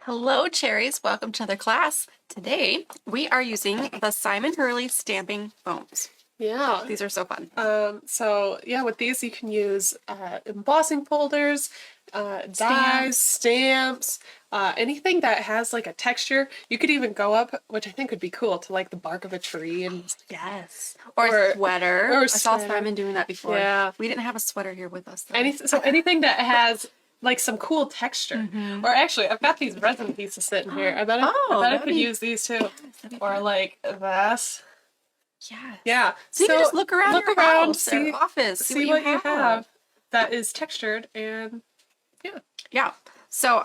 Hello, cherries. Welcome to another class. Today, we are using the Simon Hurley Stamping Foams. Yeah. These are so fun. With these you can use embossing folders, dies, stamps, anything that has like a texture. You could even go up, which I think would be cool, to like the bark of a tree and Yes. Or a sweater. Or I saw Simon doing that before. Yeah. We didn't have a sweater here with us, though. Anything that has like some cool texture. Or actually, I've got these resin pieces sitting here. I bet I could use these too. Or like this. Yes. Yeah. So you can just look around your house or office, see what you have that is textured, and yeah. Yeah. So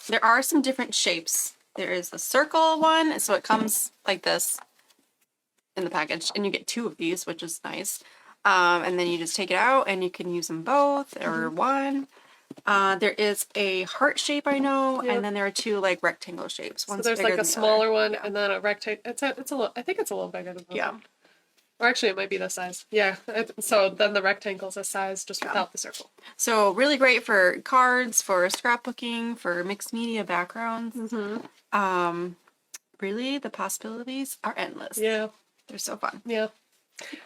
there are some different shapes. There is a circle one, so it comes like this in the package, and you get two of these, which is nice. And then you just take it out, and you can use them both or one. There is a heart shape, I know, and then there are two like rectangle shapes. One's so there's like a smaller one, and then a rectangle. It's a little. I think it's a little bigger than that. Or actually, it might be this size. Yeah. So then the rectangle's a size just without the circle. So really great for cards, for scrapbooking, for mixed media backgrounds. Really, the possibilities are endless. Yeah. They're so fun. Yeah.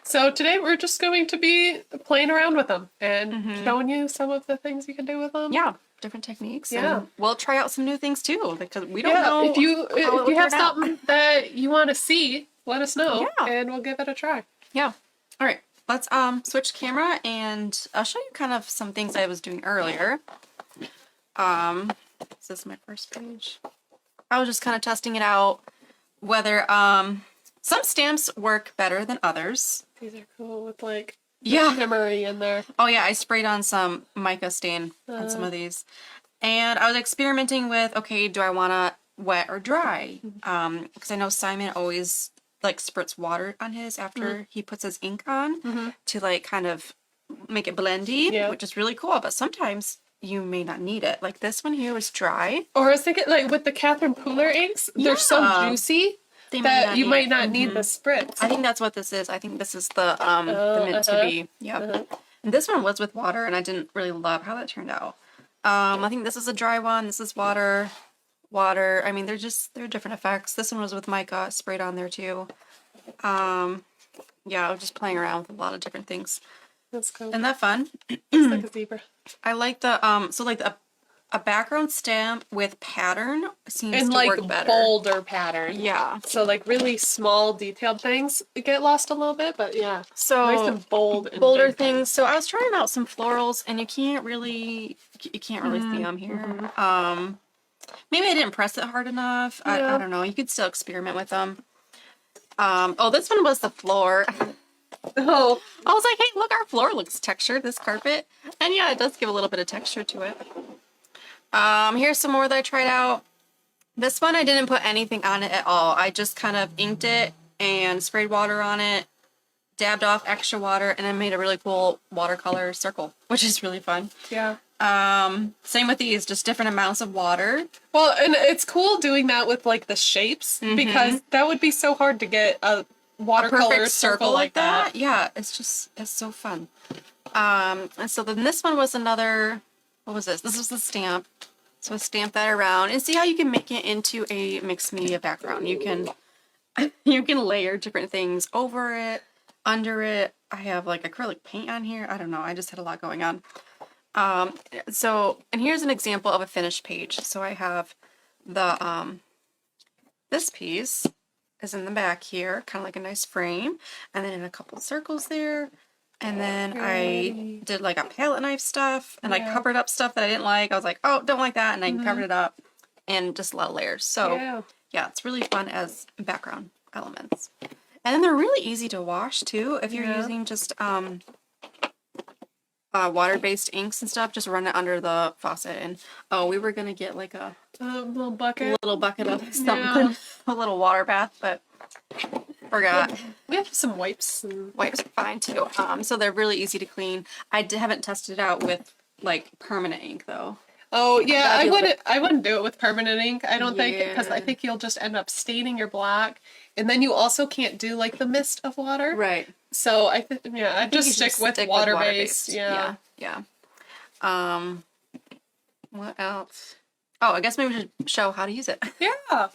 So today we're just going to be playing around with them and showing you some of the things you can do with them. Yeah, different techniques. Yeah. And we'll try out some new things too, because we don't know. If you have something that you want to see, let us know, and we'll give it a try. Yeah. All right. Let's switch camera, and I'll show you kind of some things I was doing earlier. This is my first page. I was just kind of testing it out, whether some stamps work better than others. These are cool with like shimmery in there. Oh yeah, I sprayed on some mica stain on some of these. And I was experimenting with, okay, do I want to wet or dry? Because I know Simon always like spurts water on his after he puts his ink on to like kind of make it blendy, which is really cool. But sometimes you may not need it. Like this one here was dry. Or I was thinking like with the Catherine Pooler inks, they're so juicy that you might not need the spritz. I think that's what this is. I think this is the meant to be. Yep. And this one was with water, and I didn't really love how that turned out. I think this is a dry one. This is water. I mean, they're different effects. This one was with mica sprayed on there too. Yeah, I was just playing around with a lot of different things. That's cool. Isn't that fun? It's like a zebra. I like the so like a background stamp with pattern seems to like work better. Bolder pattern. Yeah. So like really small detailed things get lost a little bit, but yeah. So nice and bold and bolder things. So I was trying out some florals, and you can't really see them here. Maybe I didn't press it hard enough. I don't know. You could still experiment with them. Oh, this one was the floor. Oh, I was like, hey, look, our floor looks textured, this carpet. And yeah, it does give a little bit of texture to it. Here's some more that I tried out. This one, I didn't put anything on it at all. I just kind of inked it and sprayed water on it, dabbed off extra water, and then made a really cool watercolor circle, which is really fun. Yeah. Same with these, just different amounts of water. Well, and it's cool doing that with like the shapes because that would be so hard to get a watercolor circle like that. Yeah, it's so fun. And so then this one was another, what was this? This was the stamp. So I stamped that around and see how you can make it into a mixed media background. You can layer different things over it, under it. I have like acrylic paint on here. I don't know. I just had a lot going on. And here's an example of a finished page. So I have the, this piece is in the back here, kind of like a nice frame, and then in a couple circles there. And then I did like a palette knife stuff, and I covered up stuff that I didn't like. I was like, oh, don't like that, and I covered it up, and just a lot of layers. So yeah, it's really fun as background elements. And then they're really easy to wash too if you're using just water-based inks and stuff. Just run it under the faucet, and we were gonna get like a little bucket of something, a little water bath, but forgot. We have some wipes. Wipes are fine too. So they're really easy to clean. I haven't tested it out with like permanent ink though. Oh yeah, I wouldn't do it with permanent ink. I don't think, because I think you'll just end up staining your black, and then you also can't do like the mist of water. Right. So I just stick with water-based. Yeah. What else? Oh, I guess maybe we should show how to use it. Yeah.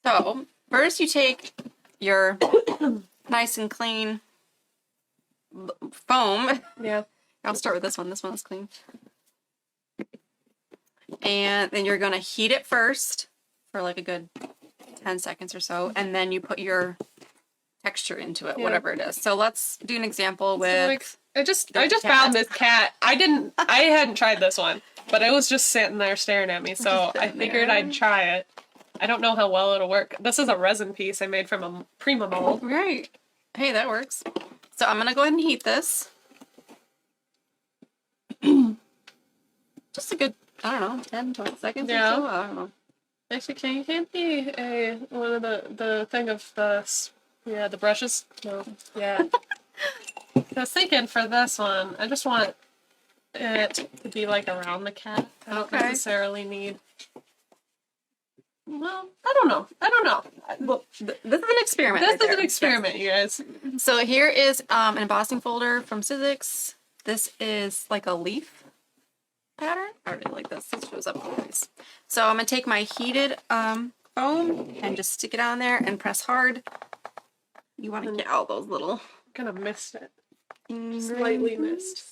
So first you take your nice and clean foam. Yeah. I'll start with this one. This one is clean. And then you're going to heat it first for like a good 10 seconds or so. And then you put your texture into it, whatever it is. So let's do an example with... So, like, I just cat. found this cat. I hadn't tried this one, but it was just sitting there staring at me. So I figured I'd try it. I don't know how well it'll work. This is a resin piece I made from a Prima mold. Right. Hey, that works. So I'm going to go ahead and heat this. Just a good, I don't know, 10, 20 seconds or so. I don't know. Actually, can you hand me one of the thing of the brushes? No. Yeah. I was thinking for this one, I just want it to be like around the cat. I don't necessarily need. Well, I don't know. Well, this is an experiment. This is an experiment, you guys. So here is an embossing folder from Sizzix. This is like a leaf pattern. I really like this. This shows up always. So I'm going to take my heated foam and just stick it on there and press hard. You want to get all those little... Kind of missed it. Slightly missed.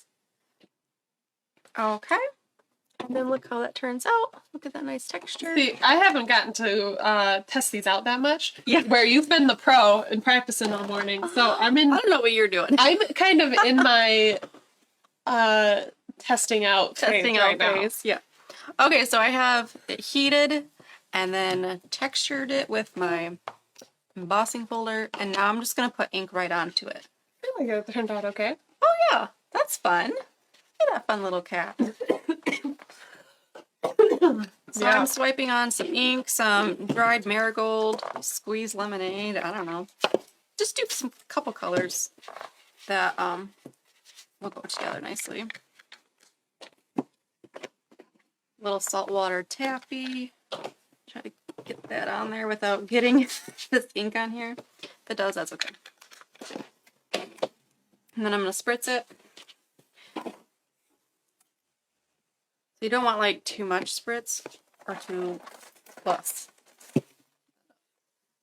Okay. And then look how that turns out. Look at that nice texture. See, I haven't gotten to test these out that much. Yeah. Where you've been the pro and practicing all morning. So I'm in... I don't know what you're doing. I'm kind of in my testing out phase right now. Yeah. Okay, so I have it heated and then textured it with my embossing folder, and now I'm just going to put ink right onto it. I think it turned out okay. Oh yeah, that's fun. Look at that fun little cat. So I'm swiping on some ink, some dried marigold, squeezed lemonade, I don't know. Just do some couple colors that will go together nicely. Little saltwater taffy. Try to get that on there without getting this ink on here. If it does, that's okay. And then I'm going to spritz it. So you don't want like too much spritz or too less.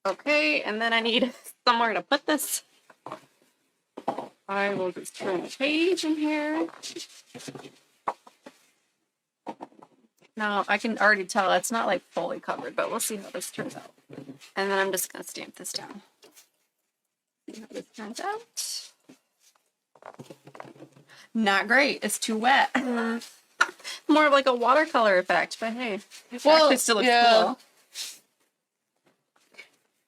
Okay, and then I need somewhere to put this. I will just turn the page in here. Now, I can already tell it's not like fully covered, but we'll see how this turns out. And then I'm just going to stamp this down. See how this turns out. Not great. It's too wet. More of like a watercolor effect, but hey, it actually still looks cool.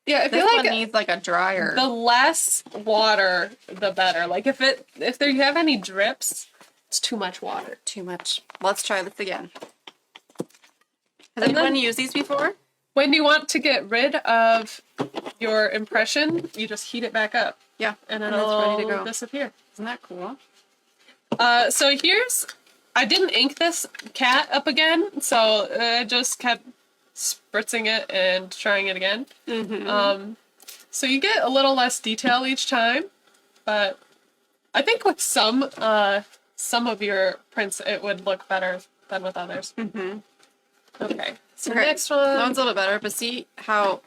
Yeah, I feel this like one needs like a dryer. The less water, the better. Like if there you have any drips, it's too much water. Too much. Let's try this again. Has anyone used these before? When you want to get rid of your impression, you just heat it back up. Yeah, and it'll it's ready to go. Disappear. Isn't that cool? So I didn't ink this cat up again, so I just kept spritzing it and trying it again. Mm-hmm. So you get a little less detail each time, but I think with some of your prints it would look better than with others. Mm-hmm. Okay. So next one. That one's a little bit better, but see how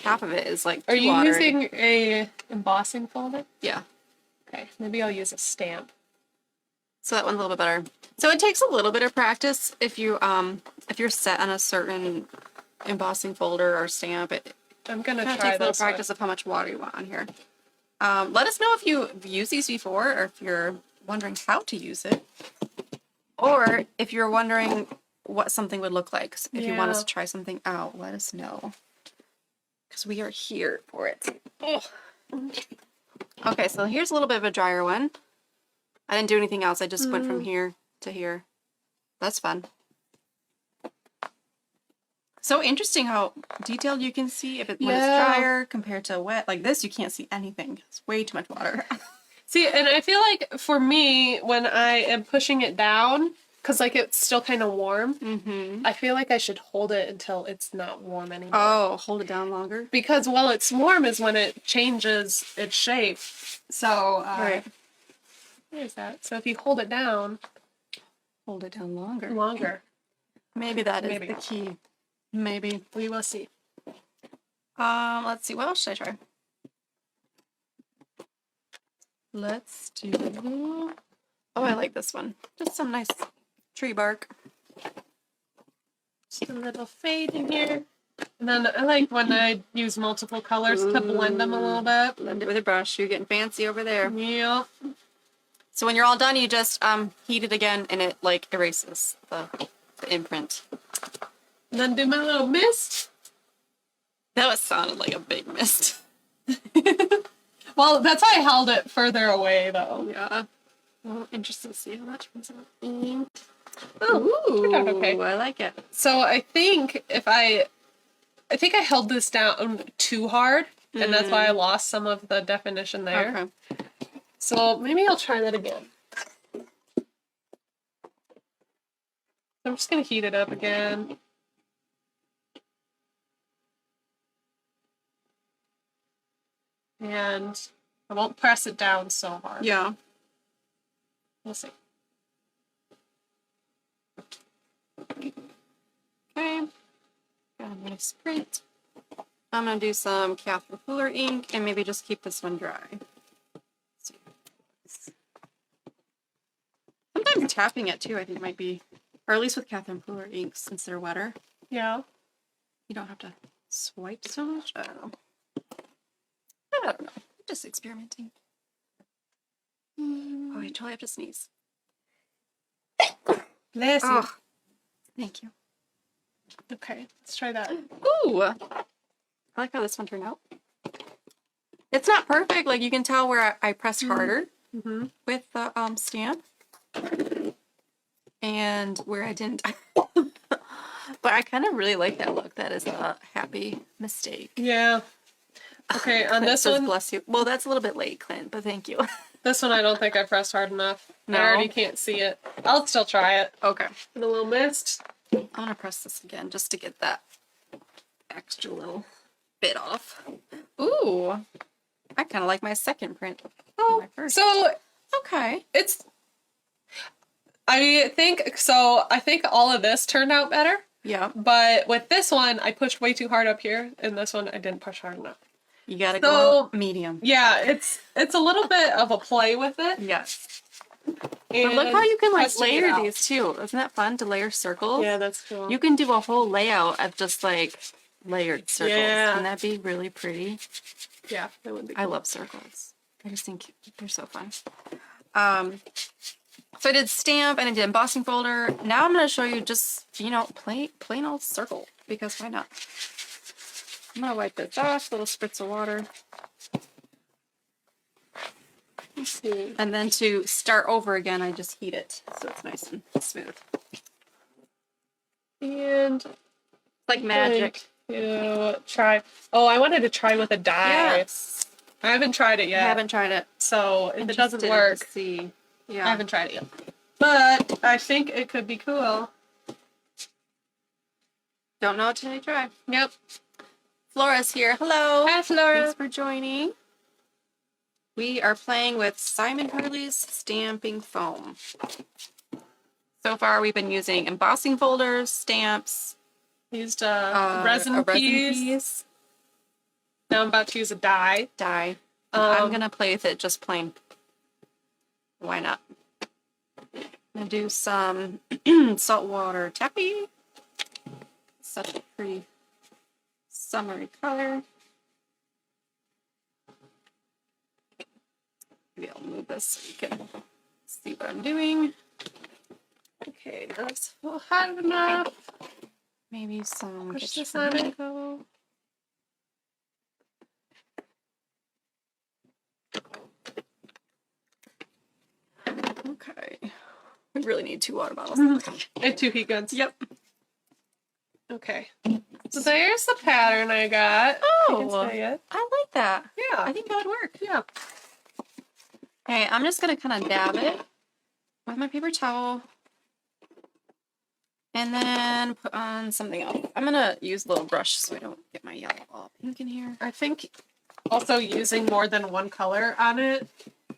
half of it is like Are you watery. using a embossing folder? Yeah. Okay. Maybe I'll use a stamp. So that one's a little bit better. So it takes a little bit of practice if you're set on a certain embossing folder or stamp. I'm gonna try this. It takes a little practice of how much water you want on here. Let us know if you've used these before, or if you're wondering how to use it, or if you're wondering what something would look like. So if you want us to try something out, let us know, because we are here for it. Ugh. Okay, so here's a little bit of a drier one. I didn't do anything else. I just went from here to here. That's fun. So interesting how detailed you can see when it's drier compared to wet. Like this, you can't see anything. It's way too much water. See, and I feel like for me, when I am pushing it down, because like it's still kind of warm, I feel like I should hold it until it's not warm anymore. Oh, hold it down longer? Because while it's warm is when it changes its shape. So, right. Where is that? So if you hold it down. Hold it down longer. Longer. Maybe that is Maybe. the key. Maybe. We will see. Let's see. What else should I try? Let's do... Oh, I like this one. Just some nice tree bark. Just a little fade in here. And then I like when I use multiple colors to blend them a little bit. Blend it with a brush. You're getting fancy over there. Yep. So when you're all done, you just heat it again, and it like erases the imprint. And then do my little mist. That was sounded like a big mist. Well, that's why I held it further away, though. Yeah. Well, interesting to see how that turns out. Oh, turned out okay. I like it. So I think I held this down too hard, and that's why I lost some of the definition there. Okay. So maybe I'll try that again. I'm just gonna heat it up again. And I won't press it down so hard. Yeah. We'll see. Okay. Got a nice print. I'm gonna do some Catherine Fuller ink and maybe just keep this one dry. Sometimes tapping it too, I think might be, or at least with Catherine Fuller inks, since they're wetter, Yeah. you don't have to swipe so much. I don't know. Just experimenting. Oh, I totally have to sneeze. Bless you. Oh, thank you. Okay, let's try that. Ooh, I like how this one turned out. It's not perfect. Like you can tell where I pressed harder with the stamp, and where I didn't. But I kind of really like that look. That is a happy mistake. Yeah. Okay, on this Says one, bless you. Well, that's a little bit late, Clint, but thank you. this one I don't think I pressed hard enough. No? I already can't see it. I'll still try it. Okay. With a little mist. I'm gonna press this again just to get that extra little bit off. Ooh, I kind of like my second print. Oh, My first. so Okay. I think all of this turned out better. Yeah. But with this one, I pushed way too hard up here, and this one I didn't push hard enough. You gotta So- go medium. Yeah, it's a little bit of a play with it. Yes. And But look how you can like testing it layer out. these too. Isn't that fun to layer circles? Yeah, that's cool. You can do a whole layout of just like layered circles. Yeah. Wouldn't that be really pretty? Yeah, that would be I cool. love circles. I just think they're so fun. So I did stamp and I did embossing folder. Now I'm going to show you just, plain old circle, because why not? I'm going to wipe this off, little spritz of water. Let's see. And then to start over again, I just heat it so it's nice and smooth. And Like magic. to try. Oh, I wanted to try with a dye. Yes. I haven't tried it yet. I haven't tried it. So if it doesn't Interested work, to see. Yeah. I haven't tried it yet. But I think it could be cool. Don't know until I try. Yep. Flora's here. Hello. Hi, Flora. Thanks for joining. We are playing with Simon Hurley's Stamping Foam. So far, we've been using embossing folders, stamps, Used a resin piece. Now I'm about to use a dye. dye. I'm gonna play with it just plain. Why not? I'm gonna do some saltwater tappy. Such a pretty summery color. Maybe I'll move this so you can see what I'm doing. Okay, that's hot enough. Maybe some Push this on on it. Okay. We really need 2 water bottles. And 2 heat guns. Yep. Okay. So there's the pattern I got. You can Oh, see it. I like that. Yeah. I think that would work. Yeah. Okay, I'm just gonna kind of dab it with my paper towel. And then put on something else. I'm gonna use a little brush so I don't get my yellow all pink in here. I think also using more than one color on it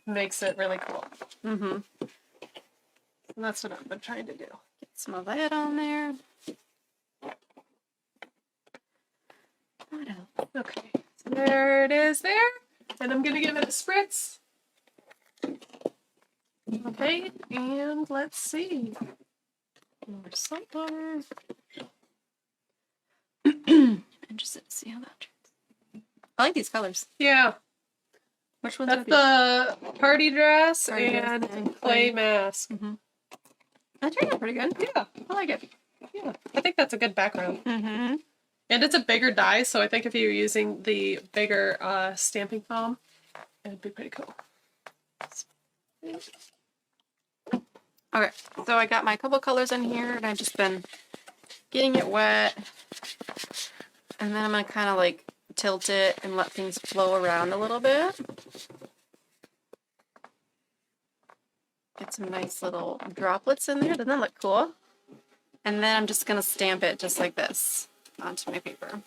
makes it really cool. Mm-hmm. And that's what I've been trying to do. Get some of that on there. What else? Okay, so there it is there. And I'm gonna give it a spritz. Okay, and let's see. More salt water. Interested to see how that turns. I like these colors. Yeah, Which ones that's are the party dress Party dress and and clay clay. mask. these? That turned out pretty good. Yeah, I like it. yeah. I think that's a good background. Mm-hmm. And it's a bigger die, so I think if you're using the bigger stamping foam, it'd be pretty cool. Okay, so I got my couple colors in here, and I've just been getting it wet. And then I'm going to kind of like tilt it and let things flow around a little bit. Get some nice little droplets in there. Doesn't that look cool? And then I'm just going to stamp it just like this onto my paper.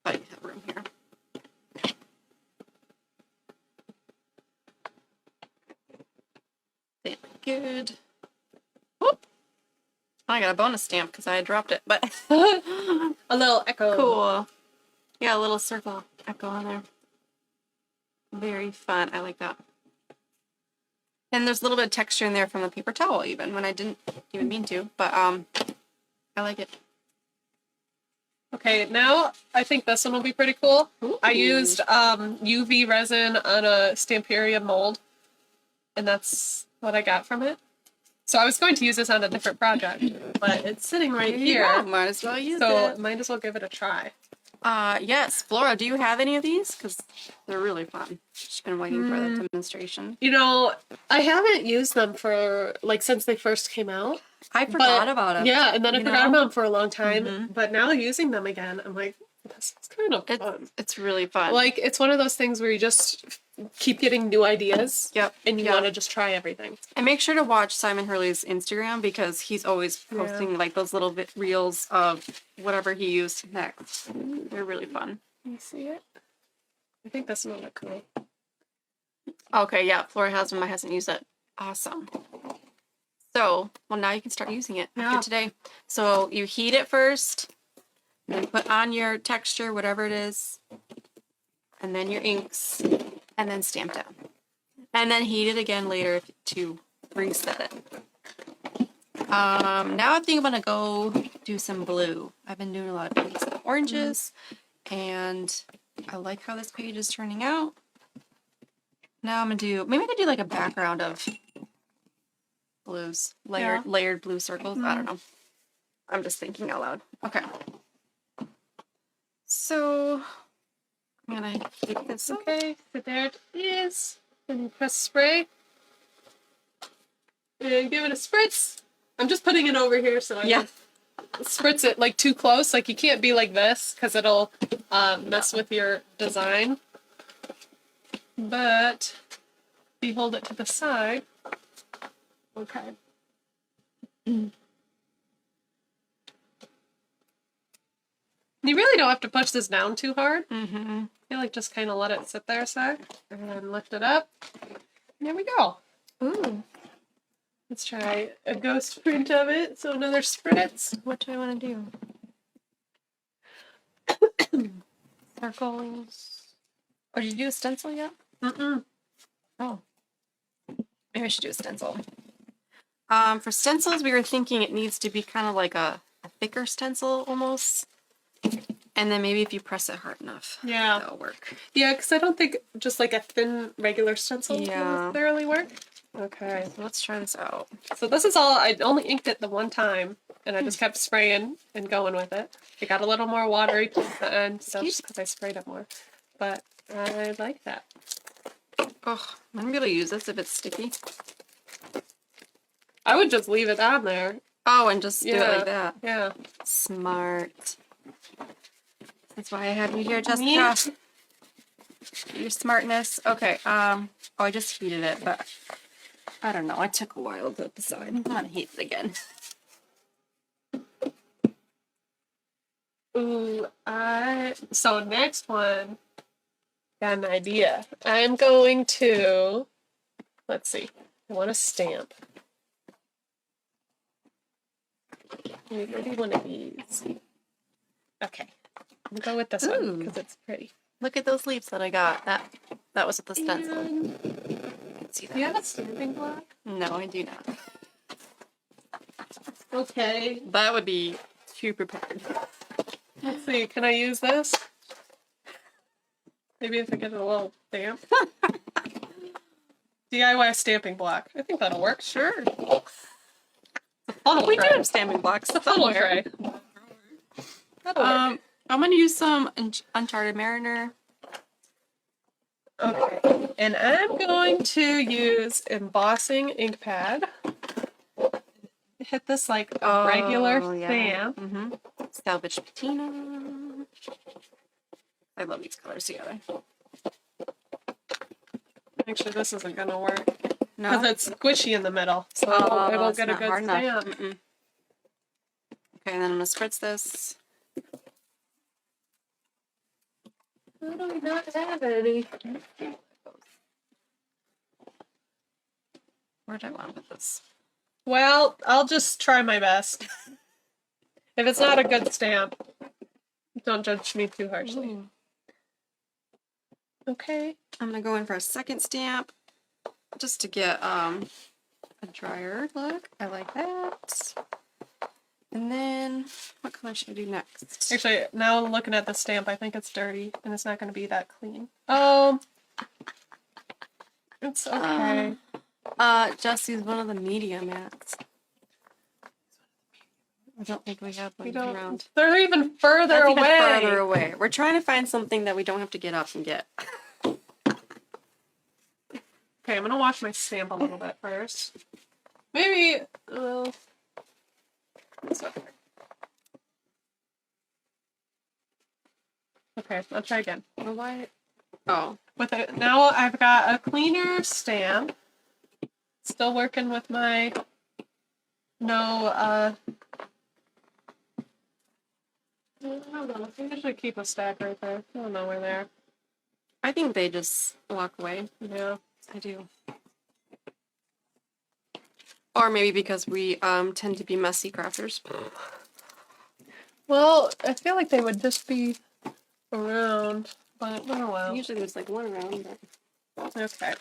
I have room here. Stamp it good. Whoop. I got a bonus stamp because I dropped it, but A little echo. cool. Yeah, a little circle echo on there. Very fun. I like that. And there's a little bit of texture in there from the paper towel even when I didn't even mean to, but I like it. Okay, now I think this one will be pretty cool. Ooh. I used UV resin on a Stamperia mold, and that's what I got from it. So I was going to use this on a different project, but it's sitting right There you here. go. Might as well use So it. might as well give it a try. Yes, Flora, do you have any of these? Because they're really fun. She's been waiting for the demonstration. You know, I haven't used them for like since they first came out. I forgot about it. Yeah, and then I you forgot know? about them for a long time. But now using them again, I'm like, this is kind of fun. It's really fun. Like, it's one of those things where you just keep getting new ideas. Yep. And you Yep. want to just try everything. And make sure to watch Simon Hurley's Instagram because he's always posting like those little reels of whatever he used next. They're really fun. Can you see it? I think this one will look cool. Okay, yeah, Flora has one, but hasn't used it. Awesome. So, well, now you can start using it Yeah. after today. So you heat it first, then put on your texture, whatever it is, and then your inks, and then stamp down. And then heat it again later to reset it. Now I think I'm gonna go do some blue. I've been doing a lot of pinks and oranges, and I like how this page is turning out. Now I'm gonna do, maybe I could do like a background of blues, layered blue circles. I don't know. I'm just thinking out loud. Okay. So I'm gonna keep this up. Okay, so there it is. And you press spray. And give it a spritz. I'm just putting it over here so I Yeah. can spritz it like too close. Like you can't be like this because it'll mess with your design. But if you hold it to the side. Okay. You really don't have to push this down too hard. Mm-hmm. I feel like just kind of let it sit there a sec and then lift it up. And there we go. Ooh. Let's try a ghost print of it. So another spritz. What do I want to do? Circles. Oh, did you do a stencil yet? Mm-mm. Oh. Maybe I should do a stencil. For stencils, we were thinking it needs to be kind of like a thicker stencil almost. And then maybe if you press it hard enough, Yeah. that'll work. Yeah, because I don't think just like a thin regular stencil will Yeah. necessarily work. Okay. So let's try this out. So this is all, I only inked it the one time and I just kept spraying and going with it. It got a little more watery towards the end, so just because I sprayed it more. But I like that. Oh, I'm gonna be able to use this if it's sticky. I would just leave it on there. Oh, and just do it like that. Yeah. Smart. That's why I have you here, Jessica. Yeah. Your smartness. Okay. Oh, I just heated it, but I don't know. It took a while to decide. I'm gonna heat it again. Ooh, so next one, got an idea. I'm going to, let's see, I want to stamp. Maybe one of these. Okay. I'm gonna go with this one because it's pretty. Look at those leaves that I got. That was with the stencil. And You can see do you that. have a stamping block? No, I do not. Okay. That would be too prepared. Let's see. Can I use this? Maybe if I get a little damp. DIY stamping block. I think that'll work. Sure. Funnel We do tray. have stamping blocks Funnel somewhere. tray. That'll work. I'm gonna use some Uncharted Mariner. Okay. And I'm going to use embossing ink pad. Hit this like a regular stamp. Mm-hmm. Salvage patina. I love these colors together. Actually, this isn't gonna work No. because it's squishy in the middle, so it won't it's get a not good hard enough. stamp. Mm-mm. Okay, and then I'm gonna spritz this. How do we not have any? Where did I want with this? Well, I'll just try my best. If it's not a good stamp, don't judge me too harshly. Ooh. Okay. I'm gonna go in for a second stamp just to get a drier look. I like that. And then what color should I do next? Actually, now looking at the stamp, I think it's dirty and it's not going to be that clean. It's okay. Jesse's one of the media mats. I don't think we have one We don't. around. They're even further That's even away. further away. We're trying to find something that we don't have to get up and get. Okay, I'm gonna wash my stamp a little bit first. Maybe. It's okay. Okay, I'll try again. Well, why? Oh, With it now, I've got a cleaner stamp. Still working with my I don't know. I usually keep a stack right there. I don't know where they are. I think they just walk away. Yeah. I do. Or maybe because we tend to be messy crafters. Well, I feel like they would just be around, but oh well. Usually there's like one around. But... Okay.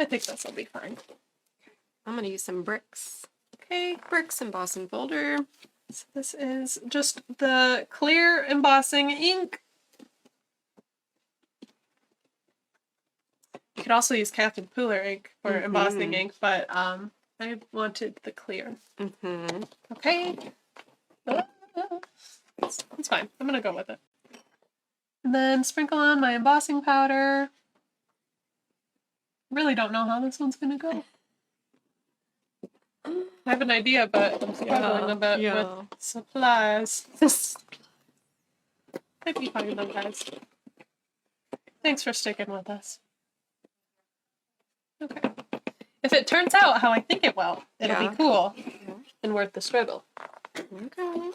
I think this will be fine. I'm gonna use some bricks. Okay. Bricks embossing folder. So this is just the clear embossing ink. You could also use Captain Pooler ink for embossing ink, but I wanted the clear. Mm-hmm. Okay. It's fine. I'm gonna go with it. And then sprinkle on my embossing powder. Really don't know how this one's gonna go. I have an idea, but I'm struggling a bit with supplies. Might be fine though, guys. Thanks for sticking with us. Okay. If it turns out how I think it will, it'll be cool and worth the struggle. Okay.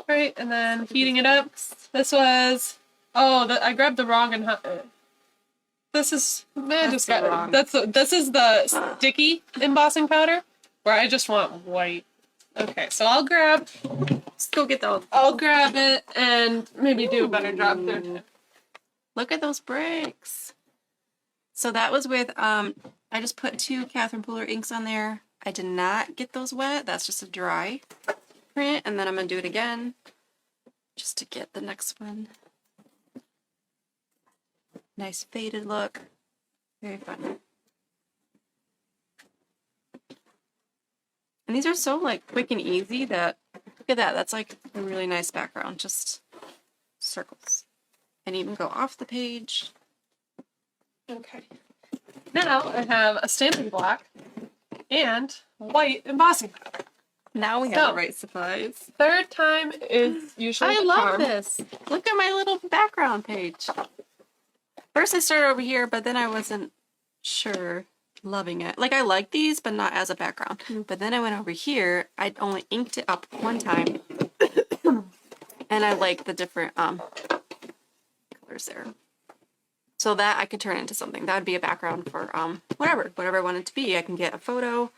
Right, and then heating it up. This was I grabbed the wrong and this is this is the sticky embossing powder where I just want white. Okay, so I'll grab it and maybe do a better job there. Look at those bricks. So that was with I just put 2 Catherine Pooler inks on there. I did not get those wet. That's just a dry print, and then I'm gonna do it again just to get the next one. Nice faded look. Very fun. And these are so like quick and easy that look at that. That's like a really nice background. Just circles. And even go off the page. Okay. Now I have a stamping block and white embossing powder. Now we have the right supplies. Third time is usually I the love charm. this. Look at my little background page. First I started over here, but then I wasn't sure loving it. Like I like these, but not as a background. But then I went over here. I only inked it up one time. And I like the different colors there. So that I could turn into something. That would be a background for whatever I want it to be. I can get a photo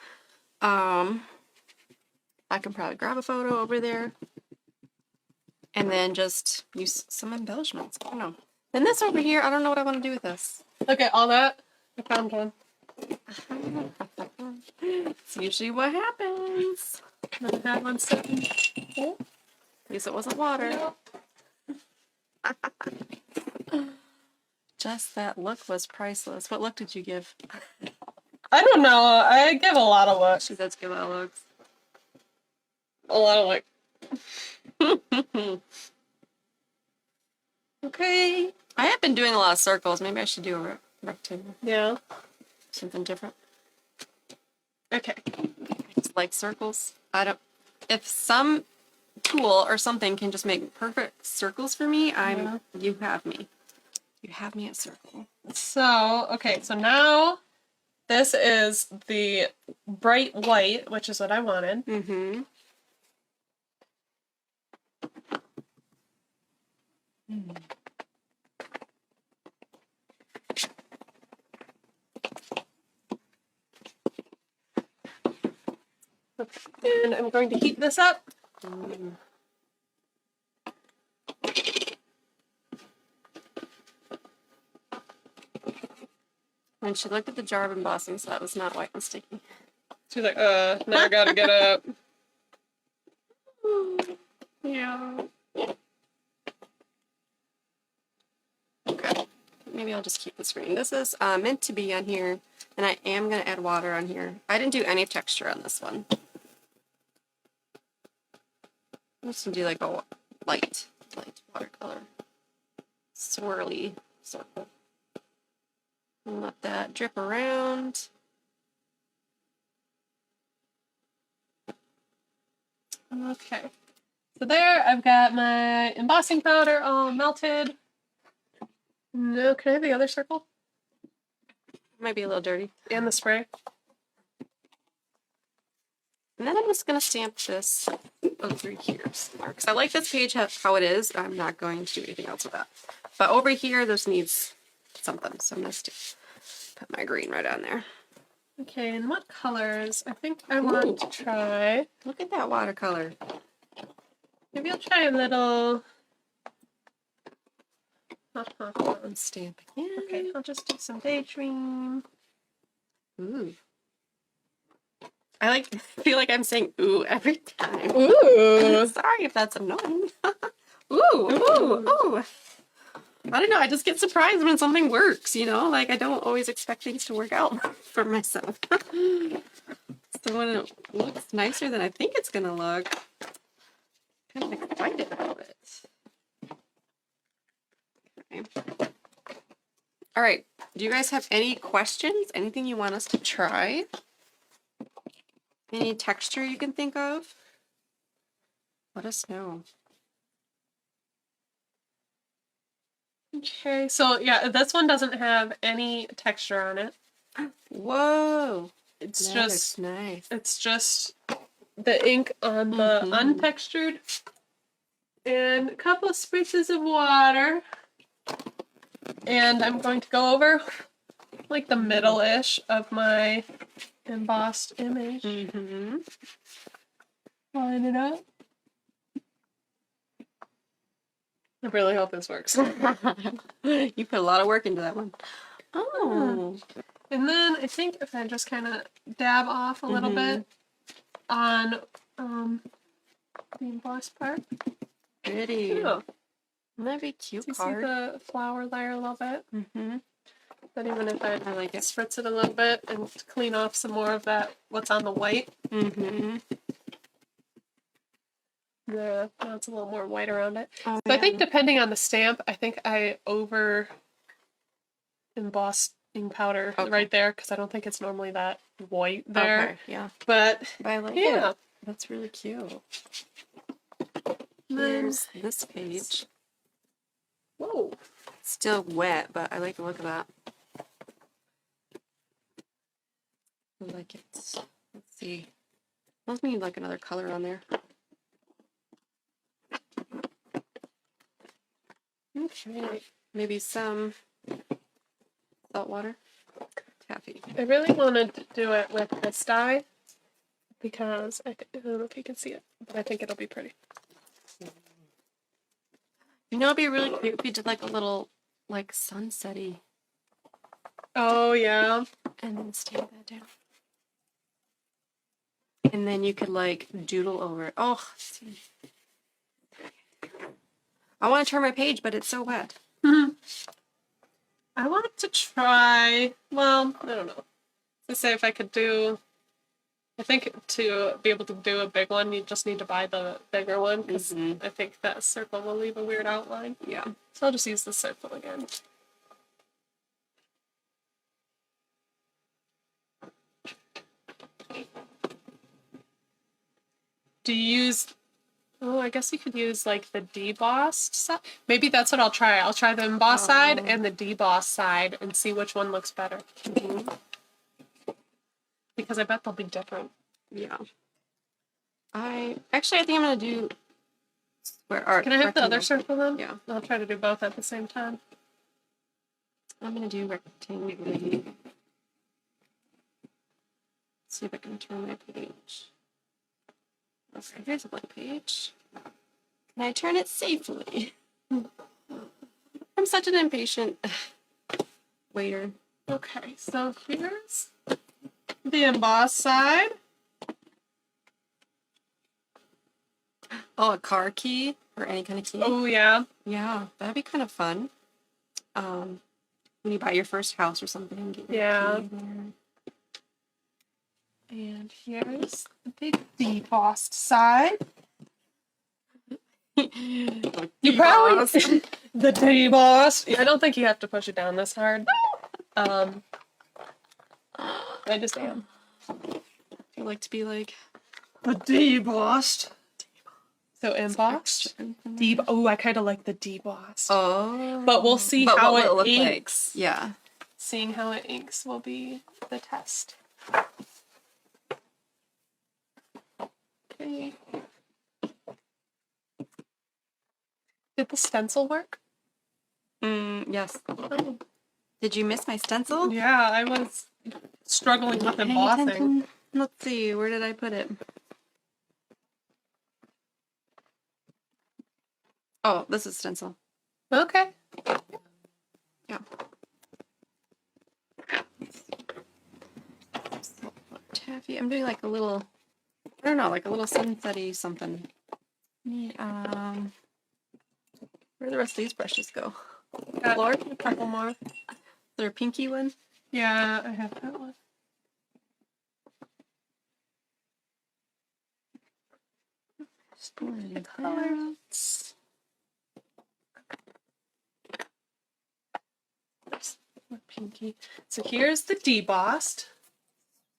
I can probably grab a photo over there and then just use some embellishments. I don't know. Then this over here, I don't know what I want to do with this. Look at all that. I found one. It's usually what happens. I had one sitting. Oh, At least it wasn't water. yeah. Just that look was priceless. What look did you give? I don't know. I give a lot of looks. She does give out looks. A lot of like. Okay. I have been doing a lot of circles. Maybe I should do a rectangle. Yeah. Something different. Okay. I just like circles. If some tool or something can just make perfect circles for me, you have me. You have me at circle. So, okay, so now this is the bright white, which is what I wanted. Mm-hmm. And I'm going to heat this up. And she looked at the jar of embossing, so that was not white and sticky. She's like, now I gotta get up. Yeah. Okay. Maybe I'll just keep this green. This is meant to be on here, and I am going to add water on here. I didn't do any texture on this one. I'm just going to do like a light watercolor. Swirly circle. And let that drip around. Okay. So there, I've got my embossing powder all melted. No, can I have the other circle? Might be a little dirty. And the spray? And then I'm just going to stamp this over here somewhere. Because I like this page how it is. I'm not going to do anything else with that. But over here, this needs something. So I'm going to put my green right on there. Okay, and what colors? I think I want to try. Look at that watercolor. Maybe I'll try a little. I'm stamping. Okay, I'll just do some daydream. Ooh. I feel like I'm saying ooh every time. Ooh. Sorry if that's annoying. Ooh, ooh, ooh. I don't know. I just get surprised when something works, you know? Like, I don't always expect things to work out for myself. So when it looks nicer than I think it's going to look, I'm kind of excited about it. Okay. All right. Do you guys have any questions? Anything you want us to try? Any texture you can think of? Let us know. Okay, so yeah, this one doesn't have any texture on it. Whoa. It's That just looks nice. it's just the ink on the untextured and a couple of spritzes of water. And I'm going to go over like the middle-ish of my embossed image. Mm-hmm. Line it up. I really hope this works. You put a lot of work into that one. Oh. And then I think if I just kind of dab off a little bit on the embossed part. Pretty. Oh, That'd be cute so you see card. the flower layer a little bit? Mm-hmm. But even if I like it. spritz it a little bit and clean off some more of that, what's on the white. Mm-hmm. There, now it's a little more white around it. Oh, So I think depending on the stamp, I think I over embossed ink powder right there because I don't think it's normally that white there. Okay, yeah. But I like yeah. it. That's really cute. Then, Here's this page. whoa. It's still wet, but I like the look of that. I like it. Let's see. I must need like another color on there. Okay. Maybe some salt water. Taffy. I really wanted to do it with this dye. because I don't know if you can see it, but I think it'll be pretty. You know, it'd be really cute if you did like a little like sunsetty Oh yeah. and then stamp that down. And then you could like doodle over it. Oh, see. I want to turn my page, but it's so wet. I want to try, well, I don't know. Let's say if I could do, I think to be able to do a big one, you just need to buy the bigger one, because I think that circle will leave a weird outline. Yeah. So I'll just use the circle again. Do you use, oh, I guess you could use like the debossed side. Maybe that's what I'll try. I'll try the emboss side and the deboss side and see which one looks better. Because I bet they'll be different. Yeah. I think I'm gonna do square art. Can I have the other rectangle. circle then? Yeah. I'll try to do both at the same time. I'm gonna do rectangle. See if I can turn my page. Okay, here's a blank page. Can I turn it safely? I'm such an impatient waiter. Okay, so here's the emboss side. Oh, a car key or any kind of key. Oh yeah. Yeah, that'd be kind of fun. When you buy your first house or something. Get your Yeah. key there. And here's the debossed side. You probably the debossed. Yeah, I don't think you have to push it down this hard. I just am. I like to be like The debossed. So embossed. Oh, I kind of like the debossed. Oh. But we'll see But how what will it look like? inks. Yeah. Seeing how it inks will be the test. Okay. Did the stencil work? Yes. Oh. Did you miss my stencil? Yeah, I was struggling with Paying embossing. attention. Let's see, where did I put it? Oh, this is stencil. Okay. Yeah. Taffy. I'm doing like a little, I don't know, like a little sunsetty something. Where do the rest of these brushes go? Got Lord? a couple more. Is there a pinky one? Yeah, I have that one. The colors. Pinky. So here's the debossed.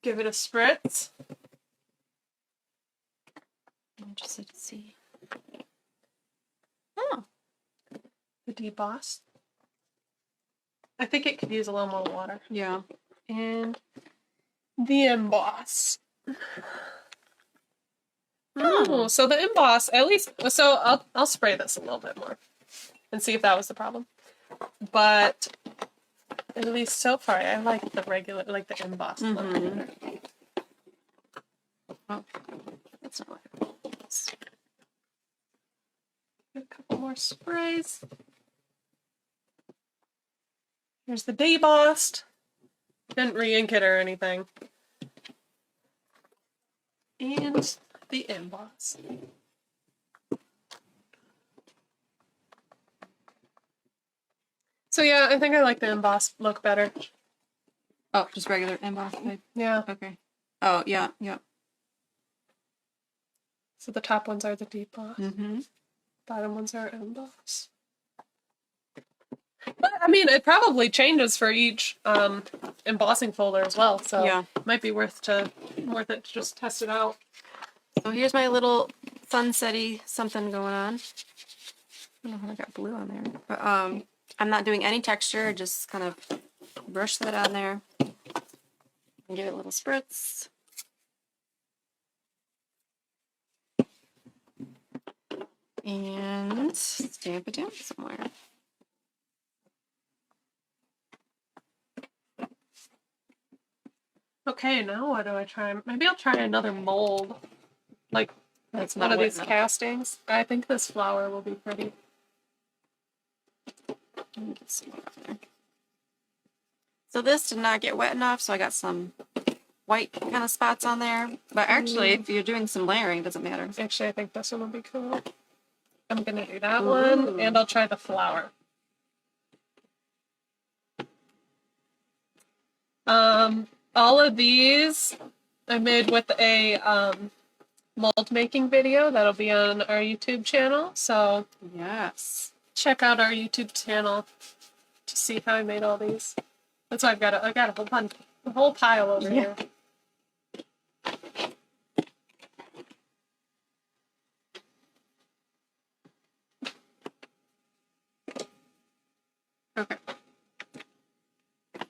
Give it a spritz. I'm interested to see. Oh. The debossed. I think it could use a little more water. Yeah. And the emboss. Oh, so the emboss, at least, so I'll spray this a little bit more and see if that was the problem. But at least so far, I like the regular, like the embossed look better. Oh, that's not what I want. A couple more sprays. Here's the debossed. Didn't re-ink it or anything. And the emboss. So yeah, I think I like the emboss look better. Oh, just regular emboss type. Yeah. Okay. Oh, yeah, yeah. So the top ones are the deboss. Mm-hmm. Bottom ones are emboss. But, I mean, it probably changes for each embossing folder as well, so Yeah. it might be worth it to just test it out. So here's my little sunsetty something going on. I don't know how I got blue on there. But I'm not doing any texture, just kind of brush that on there. And give it a little spritz. And stamp it down somewhere. Okay, now what do I try? Maybe I'll try another mold. Like That's one not of wet these enough. castings. I think this flower will be pretty. Let me get some more on there. So this did not get wet enough, so I got some white kind of spots on there. But actually, if you're doing some layering, it doesn't matter. Actually, I think this one will be cool. I'm gonna do that one, and I'll try the flower. All of these I made with a mold making video that'll be on our YouTube channel. So Yes. check out our YouTube channel to see how I made all these. That's why I got a whole pile over here. Okay.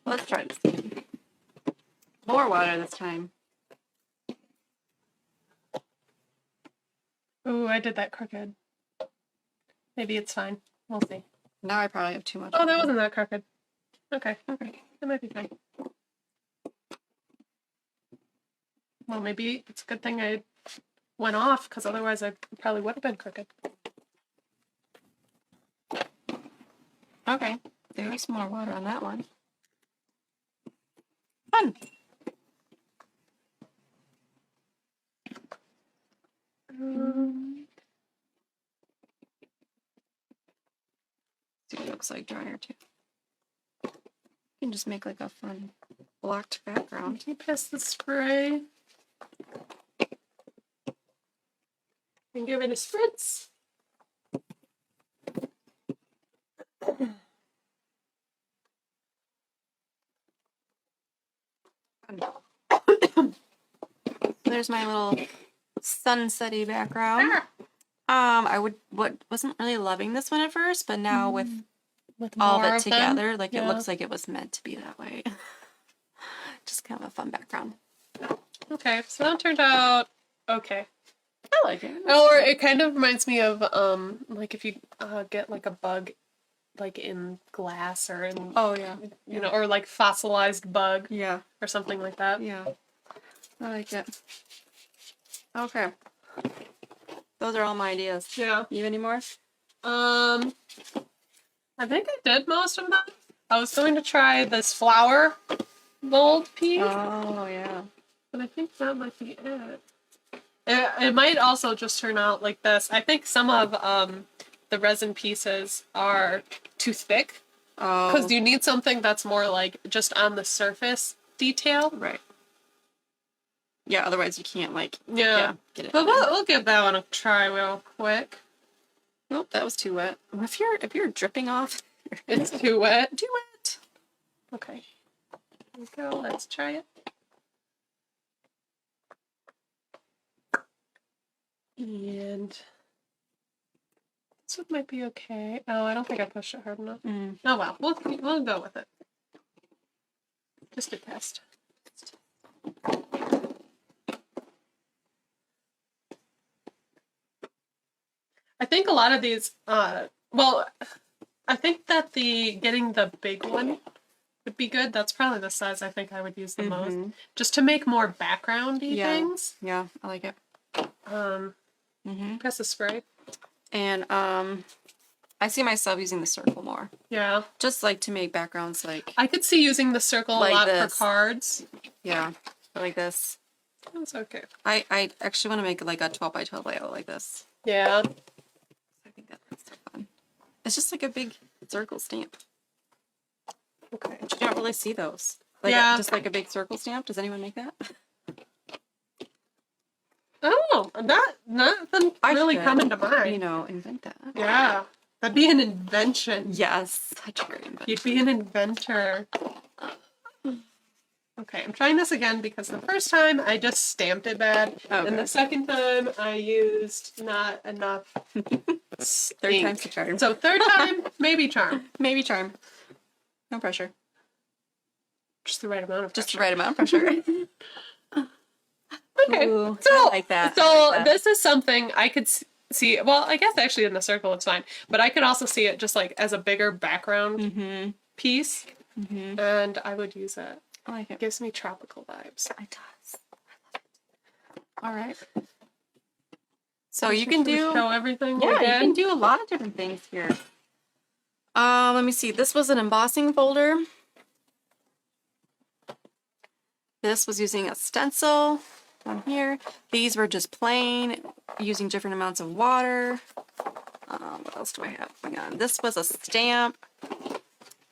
Let's try this again. More water this time. Ooh, I did that crooked. Maybe it's fine. We'll see. Now I probably have too much. Oh, that wasn't that crooked. Okay. Okay. That might be fine. Well, maybe it's a good thing I went off, because otherwise I probably would have been crooked. Okay. There's more water on that one. Fun. See what it looks like drier too. You can just make like a fun blocked background. Can you pass the spray? And give it a spritz. There's my little sunsetty background. Wasn't really loving this one at first, but now with all of more it of them? together, like it Yeah. looks like it was meant to be that way. Just kind of a fun background. Okay, so that turned out okay. I like it. Or it kind of reminds me of like if you get like a bug like in glass or in Oh yeah. you know, or like fossilized bug Yeah. or something like that. Yeah. I like it. Okay. Those are all my ideas. Yeah. You have any more? I think I did most of them. I was going to try this flower mold piece, Oh yeah. but I think that might be it. It might also just turn out like this. I think some of the resin pieces are too thick Oh. because you need something that's more like just on the surface detail. Right. Yeah. Otherwise, you can't like. Yeah. Get it. But we'll give that one a try real quick. Nope, that was too wet. If you're dripping off, It's too wet. too wet. Okay. Here we go. Let's try it. And this one might be okay. Oh, I don't think I pushed it hard enough. Mm. Oh well, we'll go with it. Just a test. I think a lot of these. Well, I think that getting the big one would be good. That's probably the size I think I would use the most, just to make more backgroundy things. Yeah, I like it. Press the spray. And I see myself using the circle more. Yeah. Just like to make backgrounds like I could see using the circle Like a lot this. for cards. yeah, like this. That's okay. I actually want to make like a 12 by 12 layout like this. Yeah. I think that's so fun. It's just like a big circle stamp. Okay. But you don't really see those. Like Yeah. just like a big circle stamp. Does anyone make that? Oh, nothing really should, coming to mind. You know, invent that. Yeah. That'd be an invention. Yes, such a great invention. You'd be an inventor. Okay, I'm trying this again because the first time I just stamped it bad, Okay. and the second time I used not enough Third ink. time's the charm. So third time, maybe charm. Maybe charm. No pressure. Just the right amount of Just the pressure. right amount of pressure. Okay, Ooh, so I like that. So I like that. this is something I could see. Well, I guess actually in the circle it's fine, but I could also see it just like as a bigger background piece, and I would use it. I like it. Gives me tropical vibes. It does. All right. So you can do show everything. yeah, again? you can do a lot of different things here. Let me see. This was an embossing folder. This was using a stencil on here. These were just plain, using different amounts of water. What else do I have going on? This was a stamp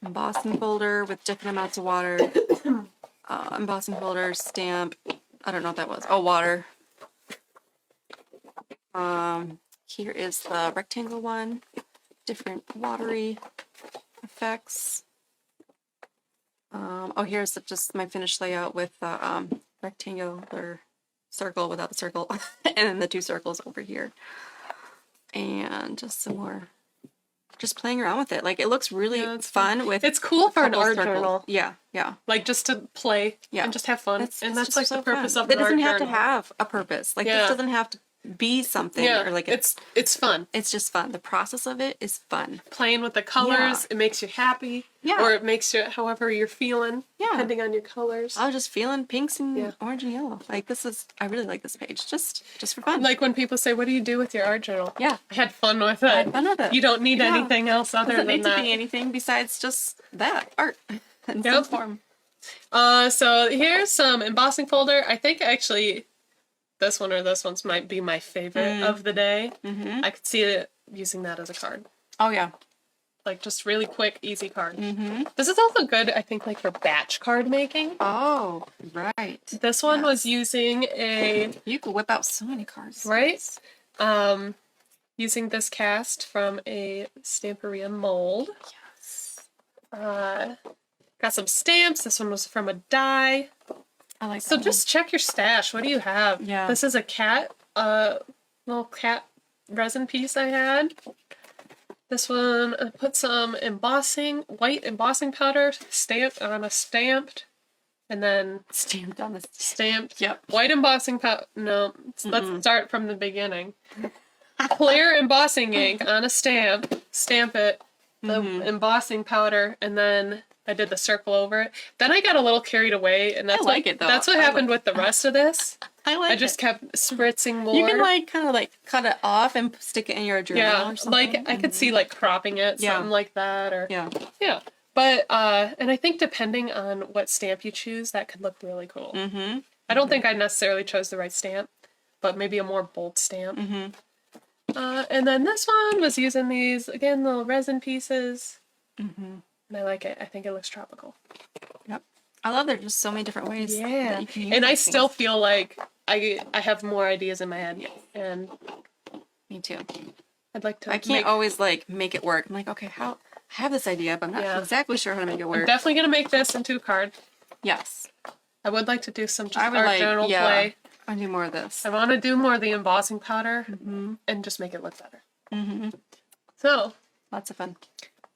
embossing folder with different amounts of water. Embossing folder, stamp. I don't know what that was. Oh, water. Here is the rectangle one. Different watery effects. Oh, here's just my finished layout with the rectangular circle without the circle, and then the 2 circles over here. And just some more, just playing around with it. Like, it looks really fun with. It's cool for an couple art circles. journal. Yeah, yeah. Like, just to play and just have fun. It's that's just like so the purpose fun. of an art journal. It doesn't have to have a purpose. Like, this doesn't have to be something. Yeah, or like it's fun. It's just fun. The process of it is fun. Playing with the colors, it makes you happy. Yeah. Or it makes you however you're feeling, Yeah. depending on your colors. I was just feeling pinks and orange and yellow. Like, this is, I really like this page. Just for fun. Like when people say, what do you do with your art journal? Yeah. I had fun with it. I had fun with it. You don't need anything else other Doesn't than need that. to be anything besides just that art in some Yep. form. So here's some embossing folder. I think actually this one or this one's might be my favorite of the day. Mm-hmm. I could see it using that as a card. Oh, yeah. Like just really quick, easy card. Mm-hmm. This is also good, I think, like for batch card making. Oh, right. This one was using You could whip out so many cards. right? Using this cast from a Stamperia mold. Yes. Got some stamps. This one was from a die. I like So that just check your stash. What do you have? Yeah. This is a cat, little cat resin piece I had. This one, I put some embossing, white embossing powder stamped on a stamped, and then one. Stamped on the stamped. Yep. White embossing powder. No, let's start from the beginning. Clear embossing ink on a stamp. Stamp it. The embossing powder, and then I did the circle over it. Then I got a little carried away, and that's I like it, though. That's what happened with the rest of this. I just kept spritzing more. You can like kind of like cut it off and stick it in your journal yeah, or something. like I could see like cropping it, something like that, or Yeah. yeah. But and I think depending on what stamp you choose, that could look really cool. Mm-hmm. I don't think I necessarily chose the right stamp, but maybe a more bold stamp. Mm-hmm. And then this one was using these again little resin pieces. Mm-hmm. And I like it. I think it looks tropical. Yep. I love there's just so many different ways. Yeah. That you can use And I these still things. feel like I have more ideas in my head. And Me too. I'd like to I can't always like make it work. I'm like, okay, how I have this idea, but I'm not exactly sure how to make it I'm work. definitely gonna make this into a card. Yes. I would like to do some just I would art like journal play. I do more of this. I want to do more of the embossing powder and just make it look better. Mm-hmm. So Lots of fun.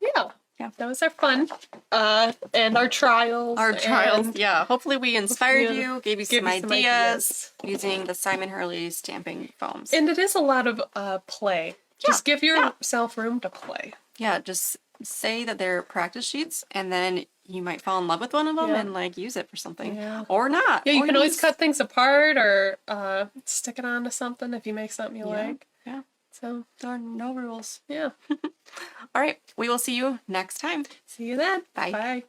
yeah. Yeah. Those are fun. And our trials. and Yeah. Hopefully we inspired Yeah. you, gave you Give some you some ideas using the Simon Hurley stamping foams. And it is a lot of play. Just give yourself room to play. Yeah, just say that they're practice sheets, and then you might fall in love with one of them and like use it for something, or not. Yeah, you Or can always just- cut things apart or stick it onto something if you make something you like. Yeah, So there are no rules. yeah. All right, we will see you next time. See you then. Bye. Bye.